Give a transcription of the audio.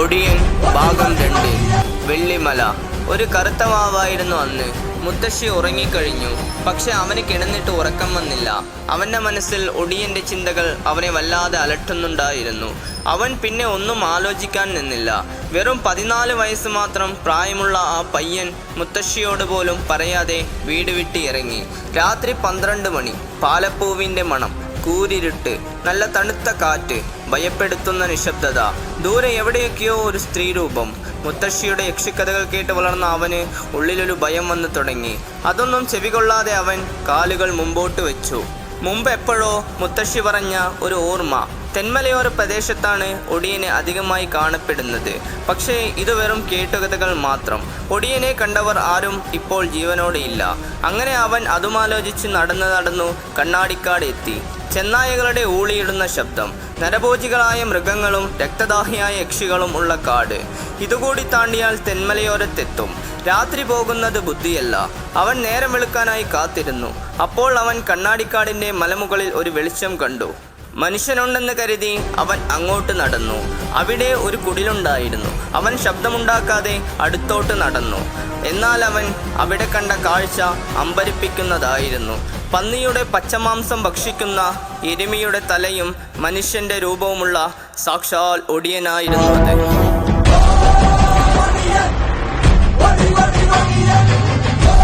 ഒടിയൻ ഭാഗം 2. വെള്ളിമല. ഒരു കറുത്ത മാവായിരുന്നു അന്ന്. മുത്തശ്ശി ഉറങ്ങിക്കഴിഞ്ഞു. പക്ഷെ അവന് കിടന്നിട്ട് ഉറക്കം വന്നില്ല. അവൻ്റെ മനസ്സിൽ ഒടിയൻ്റെ ചിന്തകൾ അവനെ വല്ലാതെ അലട്ടുന്നുണ്ടായിരുന്നു. അവൻ പിന്നെ ഒന്നും ആലോചിക്കാൻ നിന്നില്ല. വെറും 14 വയസ്സ് മാത്രം പ്രായമുള്ള ആ പയ്യൻ മുത്തശ്ശിയോട് പോലും പറയാതെ വീട് വിട്ട് ഇറങ്ങി. രാത്രി 12 മണി. പാലപ്പൂവിൻ്റെ മണം, കൂരിരുട്ട്, നല്ല തണുത്ത കാറ്റ്, ഭയപ്പെടുത്തുന്ന നിശബ്ദത. ദൂരെ എവിടെയൊക്കെയോ ഒരു സ്ത്രീരൂപം. മുത്തശ്ശിയുടെ യക്ഷിക്കഥകൾ കേട്ട് വളർന്ന അവന് ഉള്ളിലൊരു ഭയം വന്നു തുടങ്ങി. അതൊന്നും ചെവികൊള്ളാതെ അവൻ കാലുകൾ മുമ്പോട്ട് വെച്ചു. മുമ്പ് എപ്പോഴോ മുത്തശ്ശി പറഞ്ഞ ഒരു ഓർമ്മ. തെന്മലയോര പ്രദേശത്താണ് ഒടിയനെ അധികമായി കാണപ്പെടുന്നത്. പക്ഷേ ഇത് വെറും കേട്ടുകഥകൾ മാത്രം. ഒടിയനെ കണ്ടവർ ആരും ഇപ്പോൾ ജീവനോടെ ഇല്ല. അങ്ങനെ അവൻ അതുമാലോചിച്ച് നടന്നു കണ്ണാടിക്കാട് എത്തി. ചെന്നായകളുടെ ഊളിയിടുന്ന ശബ്ദം, നരഭോജികളായ മൃഗങ്ങളും രക്തദാഹിയായ യക്ഷികളും ഉള്ള കാട്. ഇതുകൂടി താണ്ടിയാൽ തെന്മലയോരത്തെത്തും. രാത്രി പോകുന്നത് ബുദ്ധിയല്ല. അവൻ നേരം വെളുക്കാനായി കാത്തിരുന്നു. അപ്പോൾ അവൻ കണ്ണാടിക്കാടിൻ്റെ മലമുകളിൽ ഒരു വെളിച്ചം കണ്ടു. മനുഷ്യനുണ്ടെന്ന് കരുതി അവൻ അങ്ങോട്ട് നടന്നു. അവിടെ ഒരു കുടിലുണ്ടായിരുന്നു. അവൻ ശബ്ദമുണ്ടാക്കാതെ അടുത്തോട്ട് നടന്നു. എന്നാൽ അവൻ അവിടെ കണ്ട കാഴ്ച അമ്പരിപ്പിക്കുന്നതായിരുന്നു. പന്നിയുടെ പച്ചമാംസം ഭക്ഷിക്കുന്ന എരുമയുടെ തലയും മനുഷ്യൻ്റെ രൂപവുമുള്ള സാക്ഷാൽ ഒടിയനായിരുന്നു അത്.